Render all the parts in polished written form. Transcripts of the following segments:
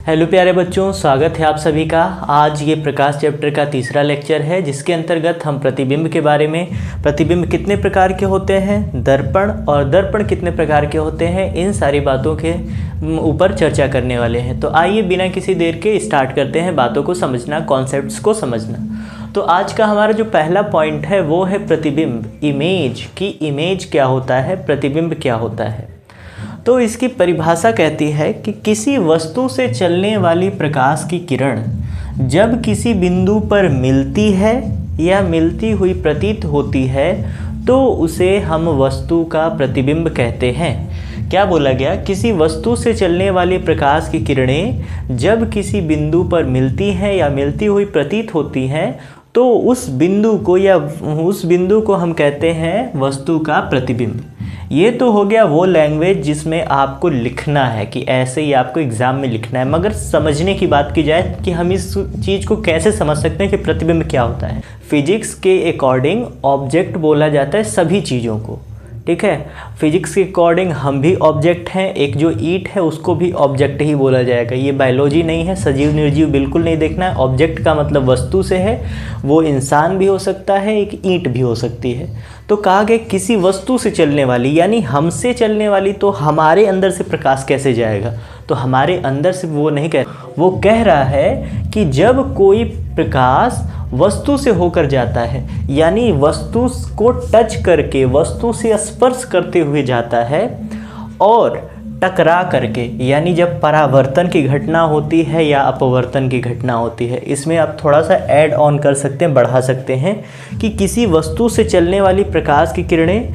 Hello प्यारे बच्चों, स्वागत है आप सभी का। आज ये प्रकाश चैप्टर का तीसरा लेक्चर है, जिसके अंतर्गत हम प्रतिबिंब के बारे में, प्रतिबिंब कितने प्रकार के होते हैं, दर्पण और दर्पण कितने प्रकार के होते हैं, इन सारी बातों के ऊपर चर्चा करने वाले हैं। तो आइए बिना किसी देर के स्टार्ट करते हैं बातों को समझना, कॉन्सेप्ट्स को समझना। तो आज का हमारा जो पहला पॉइंट है वो है प्रतिबिंब, इमेज की इमेज क्या होता है, प्रतिबिंब क्या होता है। तो इसकी परिभाषा कहती है कि किसी वस्तु से चलने वाली प्रकाश की किरण जब किसी बिंदु पर मिलती है या मिलती हुई प्रतीत होती है तो उसे हम वस्तु का प्रतिबिंब कहते हैं। क्या बोला गया? किसी वस्तु से चलने वाली प्रकाश की किरणें जब किसी बिंदु पर मिलती हैं या मिलती हुई प्रतीत होती हैं तो उस बिंदु को हम कहते हैं वस्तु का प्रतिबिंब। ये तो हो गया वो लैंग्वेज जिसमें आपको लिखना है कि ऐसे ही आपको एग्ज़ाम में लिखना है, मगर समझने की बात की जाए कि हम इस चीज़ को कैसे समझ सकते हैं कि प्रतिबिंब क्या होता है। फिजिक्स के अकॉर्डिंग ऑब्जेक्ट बोला जाता है सभी चीज़ों को, ठीक है। फिजिक्स के अकॉर्डिंग हम भी ऑब्जेक्ट हैं, एक जो ईंट है उसको भी ऑब्जेक्ट ही बोला जाएगा। ये बायोलॉजी नहीं है, सजीव निर्जीव बिल्कुल नहीं देखना है। ऑब्जेक्ट का मतलब वस्तु से है, वो इंसान भी हो सकता है, एक ईंट भी हो सकती है। तो कहा गया किसी वस्तु से चलने वाली, यानी हमसे चलने वाली, तो हमारे अंदर से प्रकाश कैसे जाएगा? तो हमारे अंदर से वो नहीं कह, वो कह रहा है कि जब कोई प्रकाश वस्तु से होकर जाता है, यानी वस्तु को टच करके, वस्तु से स्पर्श करते हुए जाता है और टकरा करके, यानी जब परावर्तन की घटना होती है या अपवर्तन की घटना होती है। इसमें आप थोड़ा सा ऐड ऑन कर सकते हैं, बढ़ा सकते हैं कि किसी वस्तु से चलने वाली प्रकाश की किरणें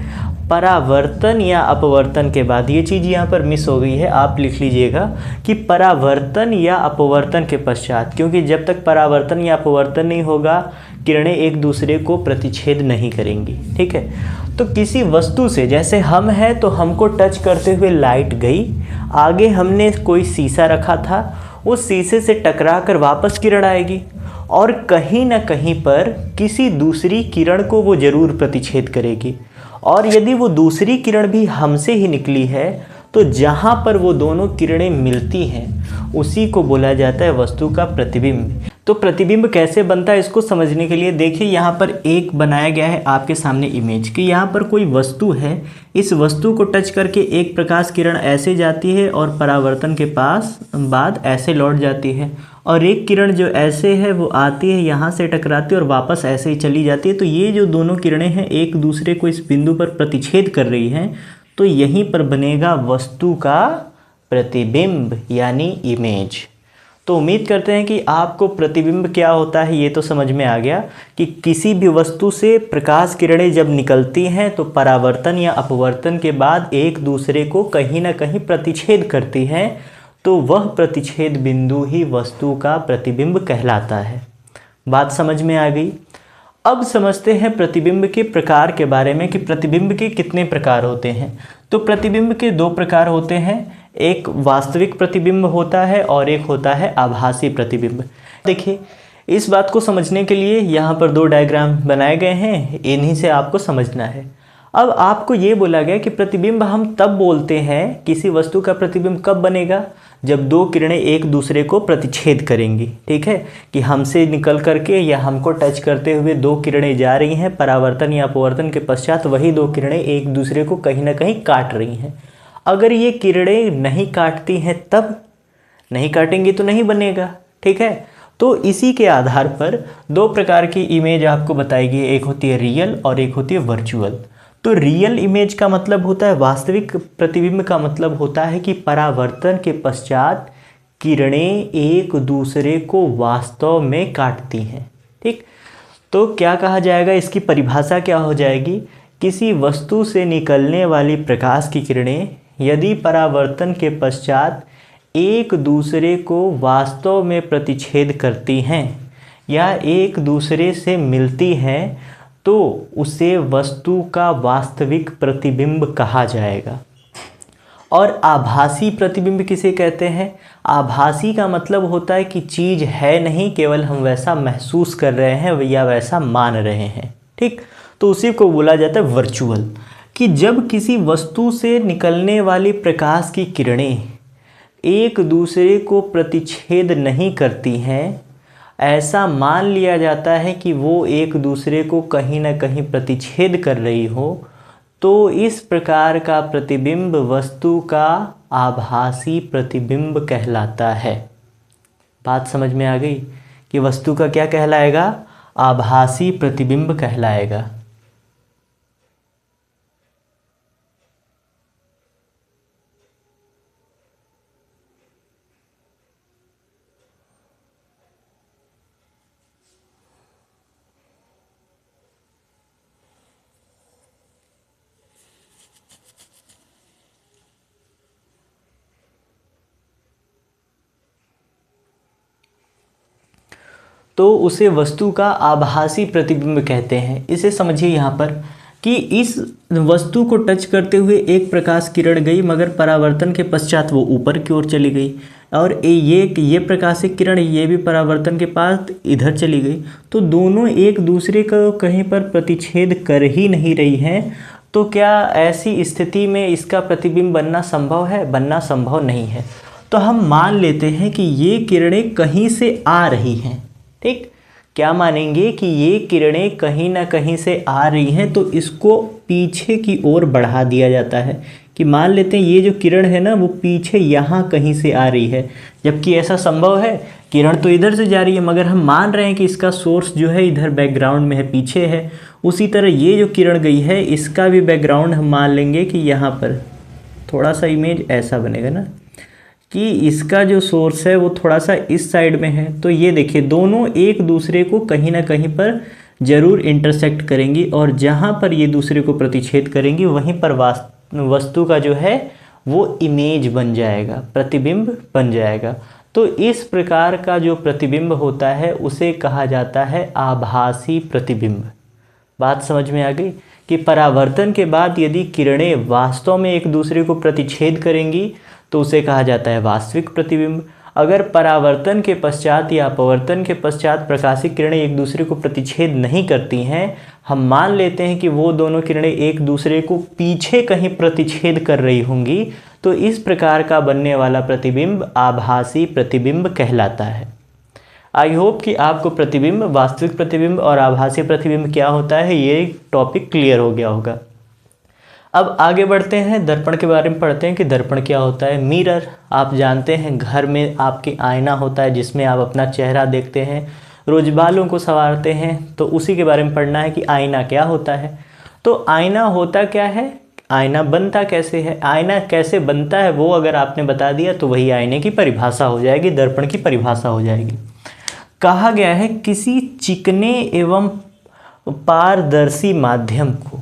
परावर्तन या अपवर्तन के बाद, ये चीज़ यहाँ पर मिस हो गई है, आप लिख लीजिएगा कि परावर्तन या अपवर्तन के पश्चात, क्योंकि जब तक परावर्तन या अपवर्तन नहीं होगा किरणें एक दूसरे को प्रतिच्छेद नहीं करेंगी, ठीक है। तो किसी वस्तु से, जैसे हम हैं तो हमको टच करते हुए लाइट गई, आगे हमने कोई शीशा रखा था, उस शीशे से टकरा कर वापस किरण आएगी और कहीं ना कहीं पर किसी दूसरी किरण को वो ज़रूर प्रतिच्छेद करेगी। और यदि वो दूसरी किरण भी हमसे ही निकली है तो जहाँ पर वो दोनों किरणें मिलती हैं उसी को बोला जाता है वस्तु का प्रतिबिंब। तो प्रतिबिंब कैसे बनता है इसको समझने के लिए देखिए, यहाँ पर एक बनाया गया है आपके सामने इमेज कि यहाँ पर कोई वस्तु है, इस वस्तु को टच करके एक प्रकाश किरण ऐसे जाती है और परावर्तन के बाद ऐसे लौट जाती है, और एक किरण जो ऐसे है वो आती है, यहाँ से टकराती है और वापस ऐसे ही चली जाती है। तो ये जो दोनों किरणें हैं एक दूसरे को इस बिंदु पर प्रतिच्छेद कर रही हैं, तो यहीं पर बनेगा वस्तु का प्रतिबिंब यानी इमेज। तो उम्मीद करते हैं कि आपको प्रतिबिंब क्या होता है ये तो समझ में आ गया कि किसी भी वस्तु से प्रकाश किरणें जब निकलती हैं तो परावर्तन या अपवर्तन के बाद एक दूसरे को कहीं ना कहीं प्रतिच्छेद करती हैं, तो वह प्रतिच्छेद बिंदु ही वस्तु का प्रतिबिंब कहलाता है। बात समझ में आ गई। अब समझते हैं प्रतिबिंब के प्रकार के बारे में कि प्रतिबिंब के कितने प्रकार होते हैं। तो प्रतिबिंब के दो प्रकार होते हैं, एक वास्तविक प्रतिबिंब होता है और एक होता है आभासी प्रतिबिंब। देखिए, इस बात को समझने के लिए यहाँ पर दो डायग्राम बनाए गए हैं, इन्हीं से आपको समझना है। अब आपको ये बोला गया कि प्रतिबिंब हम तब बोलते हैं, किसी वस्तु का प्रतिबिंब कब बनेगा जब दो किरणें एक दूसरे को प्रतिच्छेद करेंगी, ठीक है। कि हमसे निकल करके या हमको टच करते हुए दो किरणें जा रही हैं, परावर्तन या अपवर्तन के पश्चात वही दो किरणें एक दूसरे को कहीं ना कहीं काट रही हैं। अगर ये किरणें नहीं काटती हैं तब, नहीं काटेंगी तो नहीं बनेगा, ठीक है। तो इसी के आधार पर दो प्रकार की इमेज आपको बताई गई, एक होती है रियल और एक होती है वर्चुअल। तो रियल इमेज का मतलब होता है, वास्तविक प्रतिबिंब का मतलब होता है कि परावर्तन के पश्चात किरणें एक दूसरे को वास्तव में काटती हैं, ठीक। तो क्या कहा जाएगा, इसकी परिभाषा क्या हो जाएगी, किसी वस्तु से निकलने वाली प्रकाश की किरणें यदि परावर्तन के पश्चात एक दूसरे को वास्तव में प्रतिच्छेद करती हैं या एक दूसरे से मिलती हैं तो उसे वस्तु का वास्तविक प्रतिबिंब कहा जाएगा। और आभासी प्रतिबिंब किसे कहते हैं? आभासी का मतलब होता है कि चीज़ है नहीं, केवल हम वैसा महसूस कर रहे हैं या वैसा मान रहे हैं, ठीक। तो उसी को बोला जाता है वर्चुअल, कि जब किसी वस्तु से निकलने वाली प्रकाश की किरणें एक दूसरे को प्रतिच्छेद नहीं करती हैं, ऐसा मान लिया जाता है कि वो एक दूसरे को कहीं ना कहीं प्रतिच्छेद कर रही हो, तो इस प्रकार का प्रतिबिंब वस्तु का आभासी प्रतिबिंब कहलाता है। बात समझ में आ गई कि वस्तु का क्या कहलाएगा? आभासी प्रतिबिंब कहलाएगा। तो उसे वस्तु का आभासी प्रतिबिंब कहते हैं। इसे समझिए यहाँ पर कि इस वस्तु को टच करते हुए एक प्रकाश किरण गई, मगर परावर्तन के पश्चात वो ऊपर की ओर चली गई, और ये प्रकाशिक किरण ये भी परावर्तन के पास इधर चली गई। तो दोनों एक दूसरे को कहीं पर प्रतिच्छेद कर ही नहीं रही हैं। तो क्या ऐसी स्थिति में इसका प्रतिबिंब बनना संभव है? बनना संभव नहीं है। तो हम मान लेते हैं कि ये किरणें कहीं से आ रही हैं। ठीक, क्या मानेंगे कि ये किरणें कहीं ना कहीं से आ रही हैं, तो इसको पीछे की ओर बढ़ा दिया जाता है कि मान लेते हैं ये जो किरण है ना वो पीछे यहाँ कहीं से आ रही है, जबकि ऐसा संभव है? किरण तो इधर से जा रही है, मगर हम मान रहे हैं कि इसका सोर्स जो है इधर बैकग्राउंड में है, पीछे है। उसी तरह ये जो किरण गई है इसका भी बैकग्राउंड हम मान लेंगे कि यहाँ पर थोड़ा सा इमेज ऐसा बनेगा ना कि इसका जो सोर्स है वो थोड़ा सा इस साइड में है। तो ये देखिए दोनों एक दूसरे को कहीं ना कहीं पर ज़रूर इंटरसेक्ट करेंगी, और जहाँ पर ये दूसरे को प्रतिच्छेद करेंगी वहीं पर वस्तु का जो है वो इमेज बन जाएगा, प्रतिबिंब बन जाएगा। तो इस प्रकार का जो प्रतिबिंब होता है उसे कहा जाता है आभासी प्रतिबिंब। बात समझ में आ गई कि परावर्तन के बाद यदि किरणें वास्तव में एक दूसरे को प्रतिच्छेद करेंगी तो उसे कहा जाता है वास्तविक प्रतिबिंब। अगर परावर्तन के पश्चात या अपवर्तन के पश्चात प्रकाशिक किरणें एक दूसरे को प्रतिच्छेद नहीं करती हैं, हम मान लेते हैं कि वो दोनों किरणें एक दूसरे को पीछे कहीं प्रतिच्छेद कर रही होंगी, तो इस प्रकार का बनने वाला प्रतिबिंब आभासी प्रतिबिंब कहलाता है। आई होप कि आपको प्रतिबिंब, वास्तविक प्रतिबिंब और आभासी प्रतिबिंब क्या होता है ये टॉपिक क्लियर हो गया होगा। अब आगे बढ़ते हैं, दर्पण के बारे में पढ़ते हैं कि दर्पण क्या होता है। मिरर, आप जानते हैं घर में आपके आईना होता है जिसमें आप अपना चेहरा देखते हैं, रोज बालों को संवारते हैं, तो उसी के बारे में पढ़ना है कि आईना क्या होता है। तो आईना होता क्या है, आईना बनता कैसे है, आईना कैसे बनता है वो अगर आपने बता दिया तो वही आईने की परिभाषा हो जाएगी, दर्पण की परिभाषा हो जाएगी। कहा गया है किसी चिकने एवं पारदर्शी माध्यम को,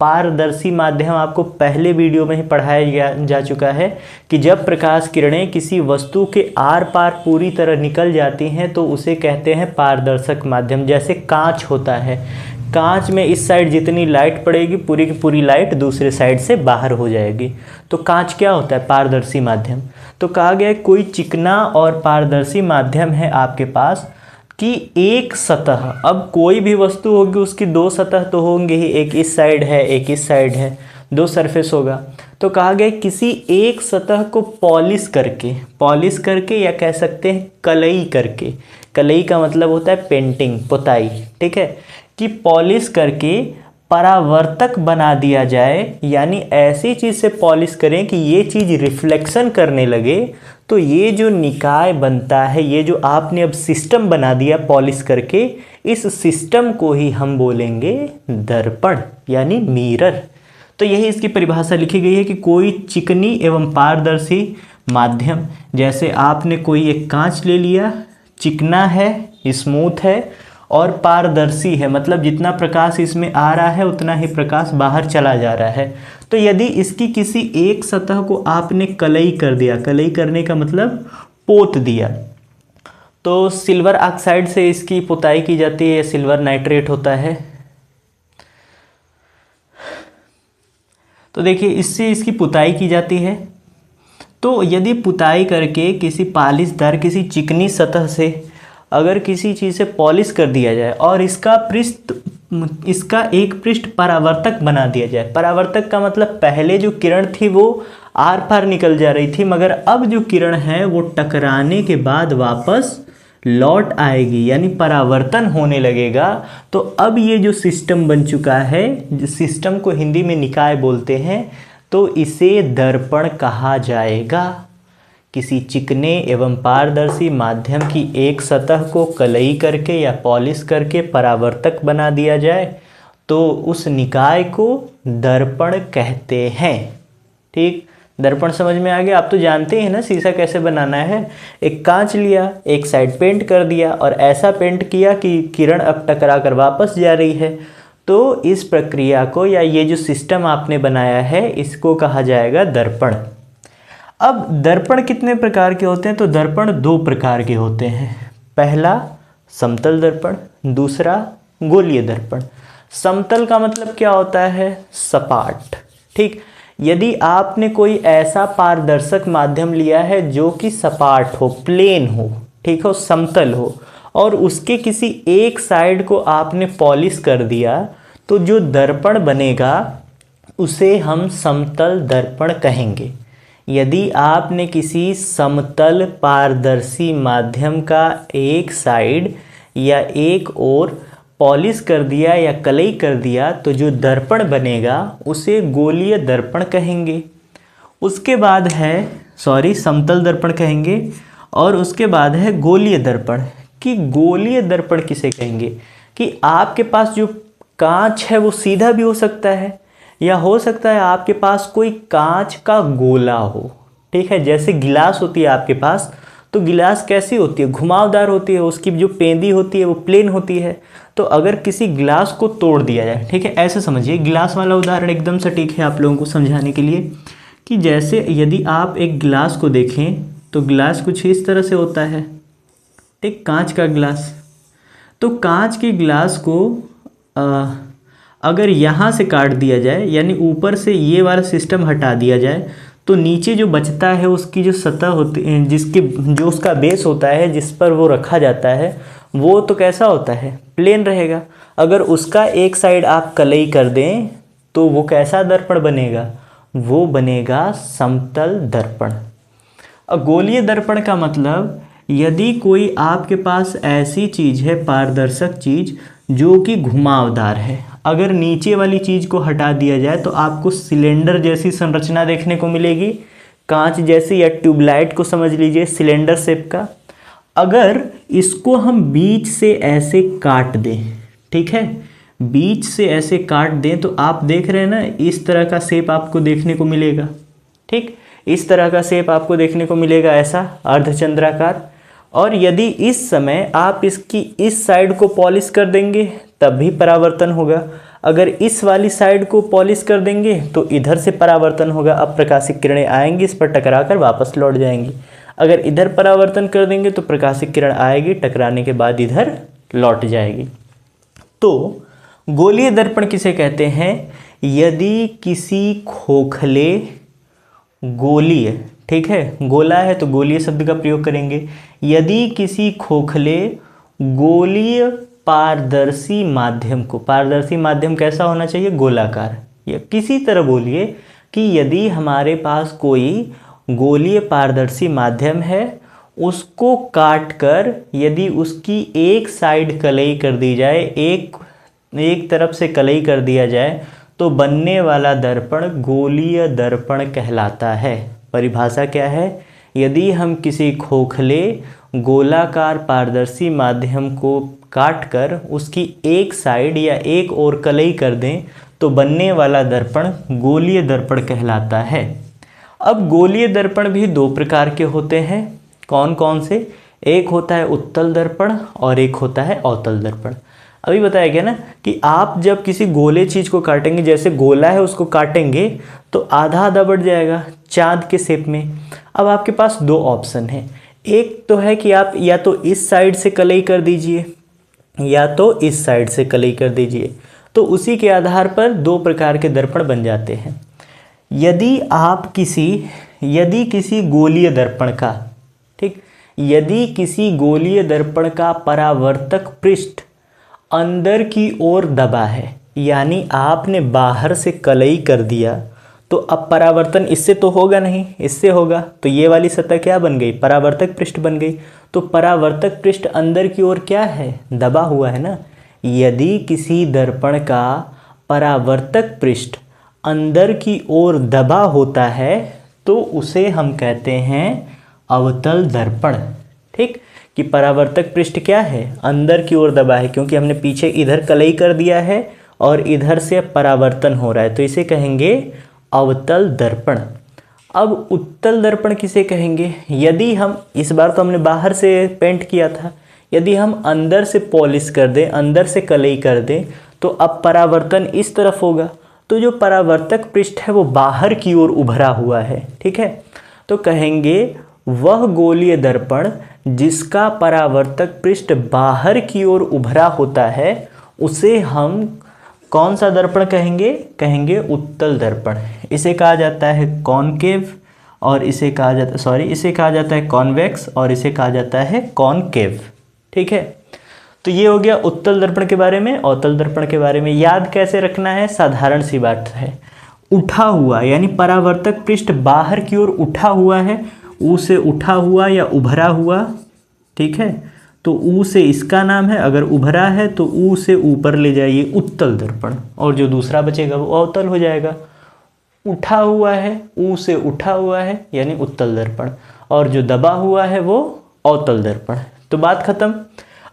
पारदर्शी माध्यम आपको पहले वीडियो में ही पढ़ाया जा चुका है कि जब प्रकाश किरणें किसी वस्तु के आर पार पूरी तरह निकल जाती हैं तो उसे कहते हैं पारदर्शक माध्यम। जैसे कांच होता है, कांच में इस साइड जितनी लाइट पड़ेगी पूरी की पूरी लाइट दूसरे साइड से बाहर हो जाएगी, तो कांच क्या होता है, पारदर्शी माध्यम। तो कहा गया है कोई चिकना और पारदर्शी माध्यम है आपके पास कि एक सतह, अब कोई भी वस्तु होगी उसकी दो सतह तो होंगे ही, एक इस साइड है एक इस साइड है, दो सरफेस होगा। तो कहा गया किसी एक सतह को पॉलिश करके या कह सकते हैं कलई करके, कलई का मतलब होता है पेंटिंग, पुताई, ठीक है, कि पॉलिश करके परावर्तक बना दिया जाए, यानी ऐसी चीज़ से पॉलिश करें कि ये चीज़ रिफ्लेक्शन करने लगे। तो ये जो निकाय बनता है, ये जो आपने अब सिस्टम बना दिया पॉलिश करके, इस सिस्टम को ही हम बोलेंगे दर्पण यानी मिरर। तो यही इसकी परिभाषा लिखी गई है कि कोई चिकनी एवं पारदर्शी माध्यम, जैसे आपने कोई एक कांच ले लिया, चिकना है, स्मूथ है और पारदर्शी है, मतलब जितना प्रकाश इसमें आ रहा है उतना ही प्रकाश बाहर चला जा रहा है। तो यदि इसकी किसी एक सतह को आपने कलई कर दिया, कलई करने का मतलब पोत दिया, तो सिल्वर ऑक्साइड से इसकी पुताई की जाती है, सिल्वर नाइट्रेट होता है। तो देखिए इससे इसकी पुताई की जाती है। तो यदि पुताई करके किसी पालिशदार किसी चिकनी सतह से अगर किसी चीज़ से पॉलिश कर दिया जाए और इसका एक पृष्ठ परावर्तक बना दिया जाए, परावर्तक का मतलब पहले जो किरण थी वो आर पार निकल जा रही थी, मगर अब जो किरण है वो टकराने के बाद वापस लौट आएगी, यानी परावर्तन होने लगेगा। तो अब ये जो सिस्टम बन चुका है, जिस सिस्टम को हिंदी में निकाय बोलते हैं, तो इसे दर्पण कहा जाएगा। किसी चिकने एवं पारदर्शी माध्यम की एक सतह को कलई करके या पॉलिश करके परावर्तक बना दिया जाए तो उस निकाय को दर्पण कहते हैं। ठीक, दर्पण समझ में आ गया। आप तो जानते हैं ना शीशा कैसे बनाना है। एक कांच लिया, एक साइड पेंट कर दिया और ऐसा पेंट किया कि किरण अब टकरा कर वापस जा रही है। तो इस प्रक्रिया को या ये जो सिस्टम आपने बनाया है इसको कहा जाएगा दर्पण। अब दर्पण कितने प्रकार के होते हैं? तो दर्पण दो प्रकार के होते हैं। पहला समतल दर्पण, दूसरा गोलीय दर्पण। समतल का मतलब क्या होता है? सपाट। ठीक, यदि आपने कोई ऐसा पारदर्शक माध्यम लिया है जो कि सपाट हो, प्लेन हो, ठीक हो, समतल हो, और उसके किसी एक साइड को आपने पॉलिश कर दिया, तो जो दर्पण बनेगा उसे हम समतल दर्पण कहेंगे। यदि आपने किसी समतल पारदर्शी माध्यम का एक साइड या एक ओर पॉलिश कर दिया या कलई कर दिया तो जो दर्पण बनेगा उसे गोलीय दर्पण कहेंगे। उसके बाद है समतल दर्पण कहेंगे। और उसके बाद है गोलीय दर्पण। कि गोलीय दर्पण किसे कहेंगे? कि आपके पास जो कांच है वो सीधा भी हो सकता है, या हो सकता है आपके पास कोई कांच का गोला हो। ठीक है, जैसे गिलास होती है आपके पास, तो गिलास कैसी होती है? घुमावदार होती है, उसकी जो पेंदी होती है वो प्लेन होती है। तो अगर किसी गिलास को तोड़ दिया जाए, ठीक है, ऐसे समझिए, गिलास वाला उदाहरण एकदम सटीक है आप लोगों को समझाने के लिए, कि जैसे यदि आप एक गिलास को देखें तो गिलास कुछ इस तरह से होता है, ठीक, कांच का गिलास। तो कांच के गिलास को अगर यहाँ से काट दिया जाए, यानी ऊपर से ये वाला सिस्टम हटा दिया जाए, तो नीचे जो बचता है उसकी जो सतह होती है, जो उसका बेस होता है जिस पर वो रखा जाता है, वो तो कैसा होता है? प्लेन रहेगा। अगर उसका एक साइड आप कलई कर दें तो वो कैसा दर्पण बनेगा? वो बनेगा समतल दर्पण। गोलीय दर्पण का मतलब, यदि कोई आपके पास ऐसी चीज़ है, पारदर्शक चीज़ जो कि घुमावदार है, अगर नीचे वाली चीज़ को हटा दिया जाए तो आपको सिलेंडर जैसी संरचना देखने को मिलेगी, कांच जैसी, या ट्यूबलाइट को समझ लीजिए सिलेंडर शेप का। अगर इसको हम बीच से ऐसे काट दें, ठीक है, बीच से ऐसे काट दें, तो आप देख रहे हैं ना, इस तरह का शेप आपको देखने को मिलेगा। ठीक, इस तरह का शेप आपको देखने को मिलेगा, ऐसा अर्धचंद्राकार। और यदि इस समय आप इसकी इस साइड को पॉलिश कर देंगे तब भी परावर्तन होगा। अगर इस वाली साइड को पॉलिश कर देंगे तो इधर से परावर्तन होगा। अब प्रकाशिक किरणें आएंगी, इस पर टकराकर वापस लौट जाएंगी। अगर इधर परावर्तन कर देंगे तो प्रकाशिक किरण आएगी, टकराने के बाद इधर लौट जाएगी। तो गोलीय दर्पण किसे कहते हैं? यदि किसी खोखले गोलीय, ठीक है, गोला है तो गोलीय शब्द का प्रयोग करेंगे। यदि किसी खोखले गोलीय पारदर्शी माध्यम को, पारदर्शी माध्यम कैसा होना चाहिए? गोलाकार। या किसी तरह बोलिए कि यदि हमारे पास कोई गोलीय पारदर्शी माध्यम है, उसको काट कर यदि उसकी एक साइड कलई कर दी जाए, एक तरफ से कलई कर दिया जाए, तो बनने वाला दर्पण गोलीय दर्पण कहलाता है। परिभाषा क्या है? यदि हम किसी खोखले गोलाकार पारदर्शी माध्यम को काटकर उसकी एक साइड या एक ओर कलई कर दें तो बनने वाला दर्पण गोलीय दर्पण कहलाता है। अब गोलीय दर्पण भी दो प्रकार के होते हैं। कौन कौन से? एक होता है उत्तल दर्पण और एक होता है अवतल दर्पण। अभी बताया गया ना कि आप जब किसी गोले चीज़ को काटेंगे, जैसे गोला है उसको काटेंगे तो आधा आधा बढ़ जाएगा चाँद के शेप में। अब आपके पास दो ऑप्शन है, एक तो है कि आप या तो इस साइड से कलई कर दीजिए या तो इस साइड से कलई कर दीजिए। तो उसी के आधार पर दो प्रकार के दर्पण बन जाते हैं। यदि किसी गोलीय दर्पण का, ठीक, यदि किसी गोलीय दर्पण का परावर्तक पृष्ठ अंदर की ओर दबा है, यानी आपने बाहर से कलई कर दिया तो अब परावर्तन इससे तो होगा नहीं, इससे होगा, तो ये वाली सतह क्या बन गई, परावर्तक पृष्ठ बन गई। तो परावर्तक पृष्ठ अंदर की ओर क्या है, दबा हुआ है ना। यदि किसी दर्पण का परावर्तक पृष्ठ अंदर की ओर दबा होता है तो उसे हम कहते हैं अवतल दर्पण। ठीक, कि परावर्तक पृष्ठ क्या है, अंदर की ओर दबा है, क्योंकि हमने पीछे इधर कलई कर दिया है और इधर से परावर्तन हो रहा है, तो इसे कहेंगे अवतल दर्पण। अब उत्तल दर्पण किसे कहेंगे, यदि हम, इस बार तो हमने बाहर से पेंट किया था, यदि हम अंदर से पॉलिश कर दें, अंदर से कलई कर दें, तो अब परावर्तन इस तरफ होगा, तो जो परावर्तक पृष्ठ है वो बाहर की ओर उभरा हुआ है। ठीक है, तो कहेंगे वह गोलीय दर्पण जिसका परावर्तक पृष्ठ बाहर की ओर उभरा होता है उसे हम कौन सा दर्पण कहेंगे, कहेंगे उत्तल दर्पण। इसे कहा जाता है कॉनकेव और इसे कहा जाता इसे कहा जाता है कॉन्वेक्स और इसे कहा जाता है कॉनकेव। ठीक है, तो ये हो गया उत्तल दर्पण के बारे में। अवतल दर्पण के बारे में याद कैसे रखना है, साधारण सी बात है, उठा हुआ यानी परावर्तक पृष्ठ बाहर की ओर उठा हुआ है, ऊ से उठा हुआ या उभरा हुआ। ठीक है, तो ऊ से इसका नाम है, अगर उभरा है तो ऊ से ऊपर ले जाइए उत्तल दर्पण, और जो दूसरा बचेगा वो अवतल हो जाएगा। उठा हुआ है, ऊ से उठा हुआ है यानी उत्तल दर्पण, और जो दबा हुआ है वो अवतल दर्पण। तो बात खत्म,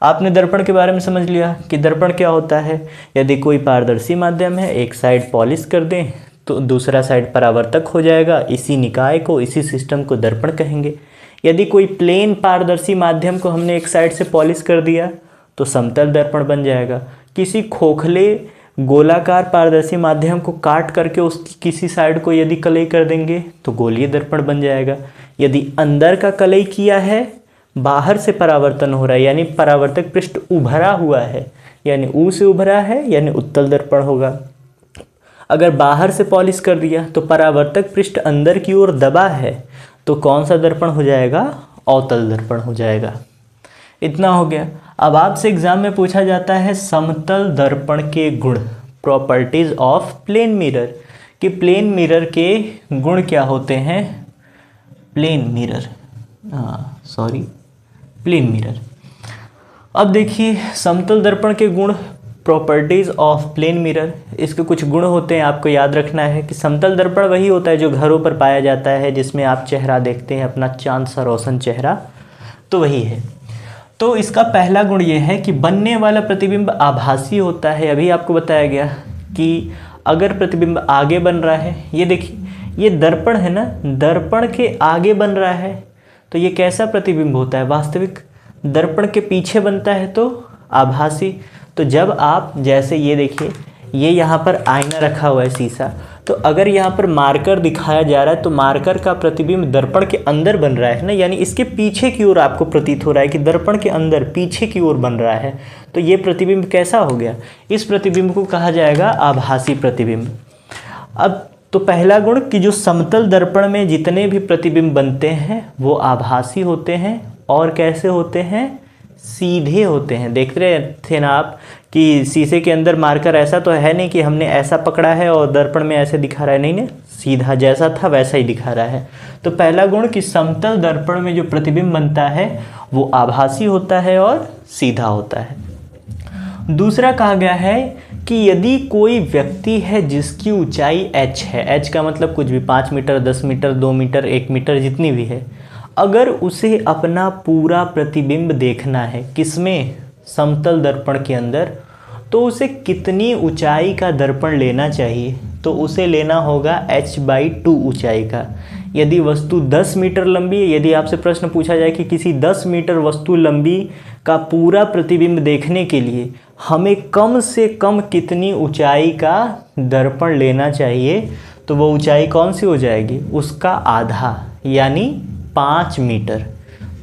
आपने दर्पण के बारे में समझ लिया कि दर्पण क्या होता है। यदि कोई पारदर्शी माध्यम है, एक साइड पॉलिश कर दें तो दूसरा साइड परावर्तक हो जाएगा, इसी निकाय को, इसी सिस्टम को दर्पण कहेंगे। यदि कोई प्लेन पारदर्शी माध्यम को हमने एक साइड से पॉलिश कर दिया तो समतल दर्पण बन जाएगा। किसी खोखले गोलाकार पारदर्शी माध्यम को काट करके उसकी किसी साइड को यदि कलई कर देंगे तो गोलीय दर्पण बन जाएगा। यदि अंदर का कलई किया है, बाहर से परावर्तन हो रहा है यानी परावर्तक पृष्ठ उभरा हुआ है, यानी ऊ से उभरा है यानी उत्तल दर्पण होगा। अगर बाहर से पॉलिश कर दिया तो परावर्तक पृष्ठ अंदर की ओर दबा है तो कौन सा दर्पण हो जाएगा, अवतल दर्पण हो जाएगा। इतना हो गया। अब आपसे एग्जाम में पूछा जाता है समतल दर्पण के गुण, प्रॉपर्टीज ऑफ प्लेन मिरर, कि प्लेन मिरर के गुण क्या होते हैं। Plane mirror, plane mirror. अब देखिए समतल दर्पण के गुण, प्रॉपर्टीज़ ऑफ प्लेन मिरर, इसके कुछ गुण होते हैं, आपको याद रखना है कि समतल दर्पण वही होता है जो घरों पर पाया जाता है, जिसमें आप चेहरा देखते हैं, अपना चांद सा रोशन चेहरा, तो वही है। तो इसका पहला गुण ये है कि बनने वाला प्रतिबिंब आभासी होता है। अभी आपको बताया गया कि अगर प्रतिबिंब आगे बन रहा है, ये देखिए ये दर्पण है ना, दर्पण के आगे बन रहा है तो ये कैसा प्रतिबिंब होता है, वास्तविक। दर्पण के पीछे बनता है तो आभासी। तो जब आप, जैसे ये देखिए, ये यहाँ पर आईना रखा हुआ है शीशा, तो अगर यहाँ पर मार्कर दिखाया जा रहा है तो मार्कर का प्रतिबिंब दर्पण के अंदर बन रहा है ना, यानी इसके पीछे की ओर आपको प्रतीत हो रहा है कि दर्पण के अंदर पीछे की ओर बन रहा है, तो ये प्रतिबिंब कैसा हो गया, इस प्रतिबिंब को कहा जाएगा आभासी प्रतिबिंब। अब तो पहला गुण कि जो समतल दर्पण में जितने भी प्रतिबिंब बनते हैं वो आभासी होते हैं, और कैसे होते हैं, सीधे होते हैं। देख रहे थे ना आप कि शीशे के अंदर मार्कर ऐसा तो है नहीं कि हमने ऐसा पकड़ा है और दर्पण में ऐसे दिखा रहा है, नहीं, सीधा जैसा था वैसा ही दिखा रहा है। तो पहला गुण कि समतल दर्पण में जो प्रतिबिंब बनता है वो आभासी होता है और सीधा होता है। दूसरा कहा गया है कि यदि कोई व्यक्ति है जिसकी ऊंचाई h है, h का मतलब कुछ भी, 5 मीटर, 10 मीटर, 2 मीटर, 1 मीटर, जितनी भी है, अगर उसे अपना पूरा प्रतिबिंब देखना है, किसमें, समतल दर्पण के अंदर, तो उसे कितनी ऊंचाई का दर्पण लेना चाहिए, तो उसे लेना होगा h/2 ऊंचाई का। यदि वस्तु 10 मीटर लंबी है, यदि आपसे प्रश्न पूछा जाए कि किसी 10 मीटर वस्तु लंबी का पूरा प्रतिबिंब देखने के लिए हमें कम से कम कितनी ऊंचाई का दर्पण लेना चाहिए, तो वो ऊंचाई कौन सी हो जाएगी, उसका आधा, यानी 5 मीटर।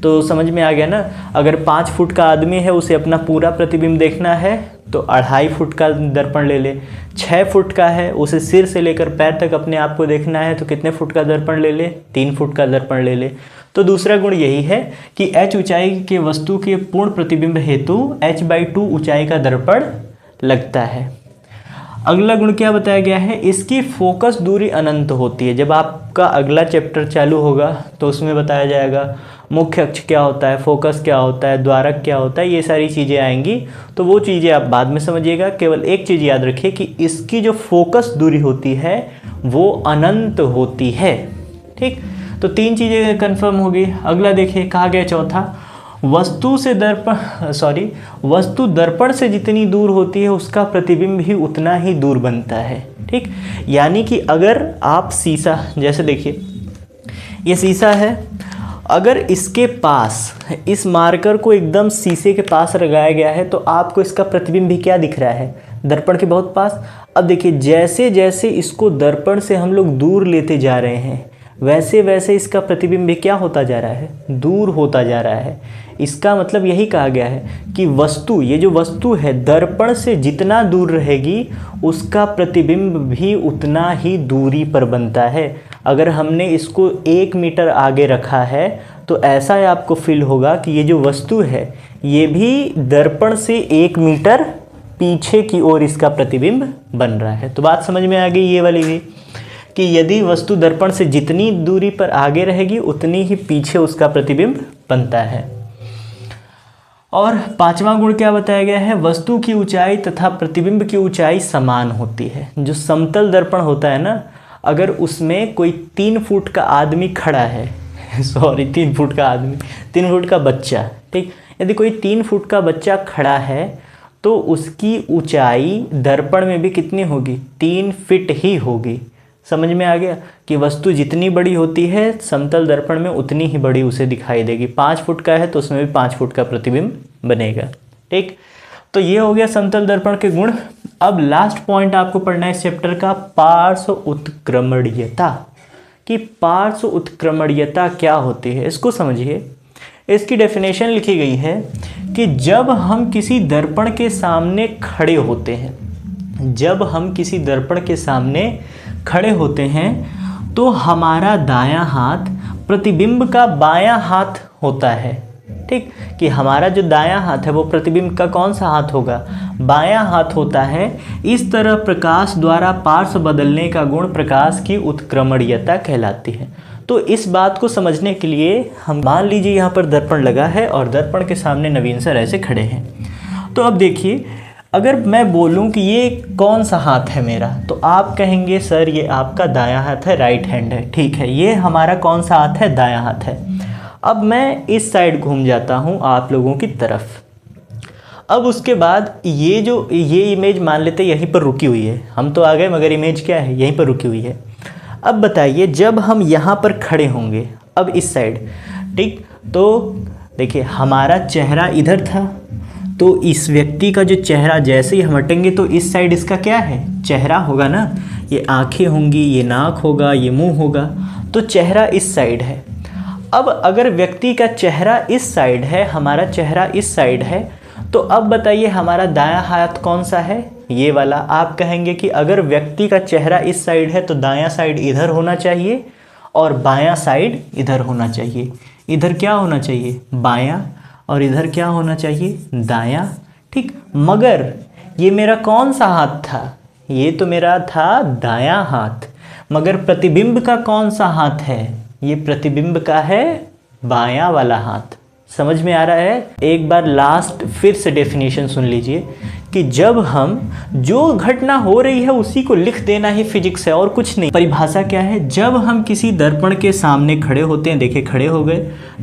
तो समझ में आ गया ना। अगर 5 फुट का आदमी है, उसे अपना पूरा प्रतिबिंब देखना है तो 2.5 फुट का दर्पण ले ले। 6 फुट का है, उसे सिर से लेकर पैर तक अपने आप को देखना है तो कितने फुट का दर्पण ले ले, 3 फुट का दर्पण ले ले। तो दूसरा गुण यही है कि h ऊंचाई के वस्तु के पूर्ण प्रतिबिंब हेतु h/2 ऊंचाई का दर्पण लगता है। अगला गुण क्या बताया गया है, इसकी फोकस दूरी अनंत होती है। जब आपका अगला चैप्टर चालू होगा तो उसमें बताया जाएगा मुख्य अक्ष क्या होता है, फोकस क्या होता है, द्वारक क्या होता है, ये सारी चीज़ें आएंगी। तो वो चीज़ें आप बाद में समझिएगा। केवल एक चीज़ याद रखिए कि इसकी जो फोकस दूरी होती है वो अनंत होती है। ठीक, तो 3 चीज़ें कंफर्म होगी। अगला देखिए, कहा गया चौथा, वस्तु दर्पण से जितनी दूर होती है उसका प्रतिबिंब भी उतना ही दूर बनता है। ठीक, यानी कि अगर आप शीशा, जैसे देखिए ये शीशा है, अगर इसके पास इस मार्कर को एकदम शीशे के पास लगाया गया है तो आपको इसका प्रतिबिंब भी क्या दिख रहा है, दर्पण के बहुत पास। अब देखिए जैसे जैसे इसको दर्पण से हम लोग दूर लेते जा रहे हैं वैसे वैसे इसका प्रतिबिंब भी क्या होता जा रहा है, दूर होता जा रहा है। इसका मतलब यही कहा गया है कि वस्तु, ये जो वस्तु है दर्पण से जितना दूर रहेगी उसका प्रतिबिंब भी उतना ही दूरी पर बनता है। अगर हमने इसको 1 मीटर आगे रखा है तो ऐसा आपको फील होगा कि ये जो वस्तु है ये भी दर्पण से 1 मीटर पीछे की ओर इसका प्रतिबिंब बन रहा है। तो बात समझ में आ गई ये वाली भी, कि यदि वस्तु दर्पण से जितनी दूरी पर आगे रहेगी उतनी ही पीछे उसका प्रतिबिंब बनता है। और 5वां गुण क्या बताया गया है, वस्तु की ऊंचाई तथा प्रतिबिंब की ऊंचाई समान होती है। जो समतल दर्पण होता है ना, अगर उसमें कोई 3 फुट का आदमी खड़ा है 3 फुट का आदमी, 3 फुट का बच्चा, ठीक, यदि कोई 3 फुट का बच्चा खड़ा है तो उसकी ऊंचाई दर्पण में भी कितनी होगी, 3 फीट ही होगी। समझ में आ गया कि वस्तु जितनी बड़ी होती है समतल दर्पण में उतनी ही बड़ी उसे दिखाई देगी। 5 फुट का है तो उसमें भी 5 फुट का प्रतिबिंब बनेगा। ठीक, तो ये हो गया समतल दर्पण के गुण। अब लास्ट पॉइंट आपको पढ़ना है इस चैप्टर का, पार्श्व उत्क्रमणीयता। कि पार्श्व उत्क्रमणीयता क्या होती है इसको समझिए। इसकी डेफिनेशन लिखी गई है कि जब हम किसी दर्पण के सामने खड़े होते हैं, जब हम किसी दर्पण के सामने खड़े होते हैं तो हमारा दायां हाथ प्रतिबिंब का बायां हाथ होता है। ठीक, कि हमारा जो दायां हाथ है वो प्रतिबिंब का कौन सा हाथ होगा, बायां हाथ होता है। इस तरह प्रकाश द्वारा पार्श्व बदलने का गुण प्रकाश की उत्क्रमणीयता कहलाती है। तो इस बात को समझने के लिए हम मान लीजिए यहाँ पर दर्पण लगा है और दर्पण के सामने नवीन सर ऐसे खड़े हैं। तो अब देखिए, अगर मैं बोलूं कि ये कौन सा हाथ है मेरा, तो आप कहेंगे सर ये आपका दायां हाथ है, राइट हैंड है। ठीक है, ये हमारा कौन सा हाथ है, दायां हाथ है। अब मैं इस साइड घूम जाता हूं आप लोगों की तरफ। अब उसके बाद ये इमेज मान लेते यहीं पर रुकी हुई है, हम तो आ गए मगर इमेज क्या है, यहीं पर रुकी हुई है। अब बताइए जब हम यहाँ पर खड़े होंगे, अब इस साइड, ठीक, तो देखिए हमारा चेहरा इधर था, तो इस व्यक्ति का जो चेहरा जैसे ही हम हटेंगे तो इस साइड इसका क्या है, चेहरा होगा ना। ये आंखें होंगी, ये नाक होगा, ये मुंह होगा, तो चेहरा इस साइड है। अब अगर व्यक्ति का चेहरा इस साइड है, हमारा चेहरा इस साइड है, तो अब बताइए हमारा दायां हाथ कौन सा है, ये वाला। आप कहेंगे कि अगर व्यक्ति का चेहरा इस साइड है तो दायां साइड इधर होना चाहिए और बायां साइड इधर होना चाहिए। इधर क्या होना चाहिए, बायां, और इधर क्या होना चाहिए, दायां। ठीक, मगर ये मेरा कौन सा हाथ था, ये तो मेरा था दायां हाथ, मगर प्रतिबिंब का कौन सा हाथ है, ये प्रतिबिंब का है बायां वाला हाथ। समझ में आ रहा है। एक बार लास्ट फिर से डेफिनेशन सुन लीजिए कि जब हम जो घटना हो रही है उसी को लिख देना ही फिजिक्स है और कुछ नहीं। परिभाषा क्या है, जब हम किसी दर्पण के सामने खड़े होते हैं, देखिए खड़े हो गए,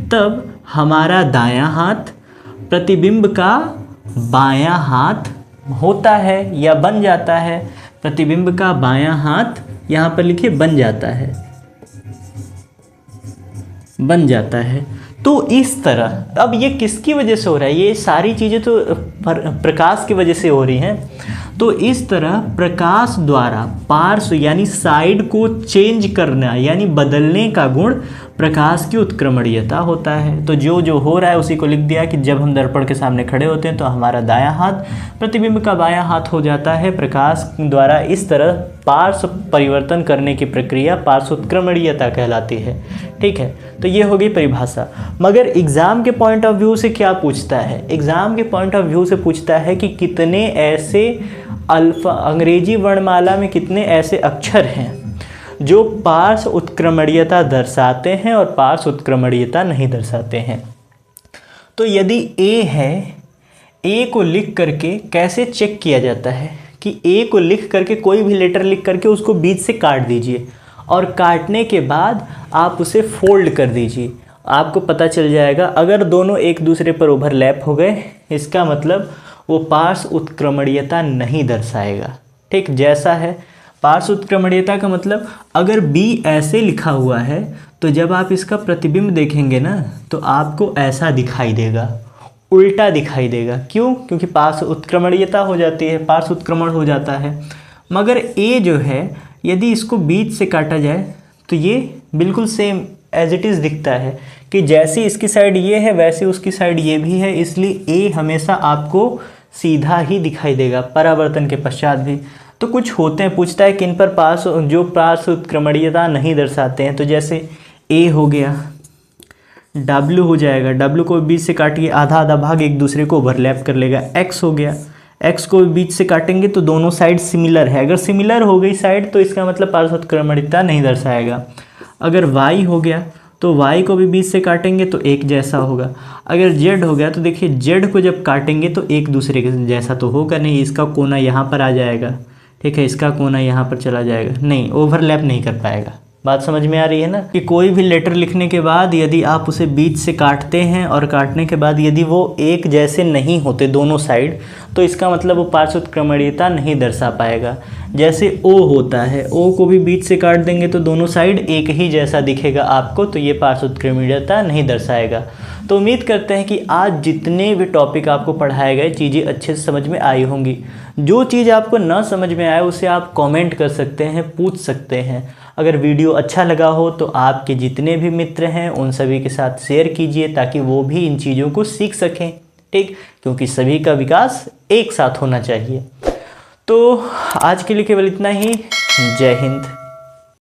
तब हमारा दायां हाथ प्रतिबिंब का बायां हाथ होता है या बन जाता है। प्रतिबिंब का बायां हाथ यहाँ पर लिखिए बन जाता है, बन जाता है। तो इस तरह अब ये किसकी वजह से हो रहा है, ये सारी चीज़ें तो प्रकाश की वजह से हो रही हैं। तो इस तरह प्रकाश द्वारा पार्श्व यानी साइड को चेंज करना यानी बदलने का गुण प्रकाश की उत्क्रमणीयता होता है। तो जो जो हो रहा है उसी को लिख दिया कि जब हम दर्पण के सामने खड़े होते हैं तो हमारा दायां हाथ प्रतिबिंब का बायां हाथ हो जाता है। प्रकाश द्वारा इस तरह पार्श्व परिवर्तन करने की प्रक्रिया पार्श्व उत्क्रमणीयता कहलाती है। ठीक है, तो ये हो गई परिभाषा। मगर एग्ज़ाम के पॉइंट ऑफ व्यू से क्या पूछता है, एग्ज़ाम के पॉइंट ऑफ व्यू से पूछता है कि कितने ऐसे अल्फा अंग्रेजी वर्णमाला में कितने ऐसे अक्षर हैं जो पार्श्व उत्क्रमणीयता दर्शाते हैं और पार्श्व उत्क्रमणीयता नहीं दर्शाते हैं। तो यदि ए है, ए को लिख करके कैसे चेक किया जाता है कि ए को लिख करके कोई भी लेटर लिख करके उसको बीच से काट दीजिए और काटने के बाद आप उसे फोल्ड कर दीजिए, आपको पता चल जाएगा। अगर दोनों एक दूसरे पर ओवरलैप हो गए इसका मतलब वो पार्श्व उत्क्रमणीयता नहीं दर्शाएगा। ठीक, जैसा है पार्श्व उत्क्रमणीयता का मतलब अगर बी ऐसे लिखा हुआ है तो जब आप इसका प्रतिबिंब देखेंगे ना तो आपको ऐसा दिखाई देगा, उल्टा दिखाई देगा। क्यों? क्योंकि पार्श्व उत्क्रमणीयता हो जाती है, पार्श्व उत्क्रमण हो जाता है। मगर ए जो है यदि इसको बीच से काटा जाए तो ये बिल्कुल सेम एज इट इज़ दिखता है कि जैसी इसकी साइड ये है वैसे उसकी साइड ये भी है, इसलिए ए हमेशा आपको सीधा ही दिखाई देगा परावर्तन के पश्चात भी। तो कुछ होते हैं, पूछता है कि इन पर पार्श्व उत्क्रमणीयता नहीं दर्शाते हैं। तो जैसे ए हो गया, डब्ल्यू हो जाएगा, डब्ल्यू को बीच से काटिए आधा आधा भाग एक दूसरे को ओवरलैप कर लेगा। एक्स हो गया, एक्स को बीच से काटेंगे तो दोनों साइड सिमिलर है, अगर सिमिलर हो गई साइड तो इसका मतलब पार्श्व उत्क्रमणीयता नहीं दर्शाएगा। अगर वाई हो गया तो वाई को भी बीच से काटेंगे तो एक जैसा होगा। अगर जेड हो गया तो देखिए जेड को जब काटेंगे तो एक दूसरे के जैसा तो होगा नहीं, इसका कोना यहाँ पर आ जाएगा, ठीक है, इसका कोना यहाँ पर चला जाएगा, नहीं ओवरलैप नहीं कर पाएगा। बात समझ में आ रही है ना कि कोई भी लेटर लिखने के बाद यदि आप उसे बीच से काटते हैं और काटने के बाद यदि वो एक जैसे नहीं होते दोनों साइड तो इसका मतलब वो पार्श्व उत्क्रमणीयता नहीं दर्शा पाएगा। जैसे ओ होता है, ओ को भी बीच से काट देंगे तो दोनों साइड एक ही जैसा दिखेगा आपको, तो ये पार्श्व उत्क्रमणीयता नहीं दर्शाएगा। तो उम्मीद करते हैं कि आज जितने भी टॉपिक आपको पढ़ाए गए चीज़ें अच्छे से समझ में आई होंगी। जो चीज़ आपको ना समझ में आए उसे आप कमेंट कर सकते हैं, पूछ सकते हैं। अगर वीडियो अच्छा लगा हो तो आपके जितने भी मित्र हैं उन सभी के साथ शेयर कीजिए ताकि वो भी इन चीज़ों को सीख सकें, ठीक, क्योंकि सभी का विकास एक साथ होना चाहिए। तो आज के लिए केवल इतना ही। जय हिंद।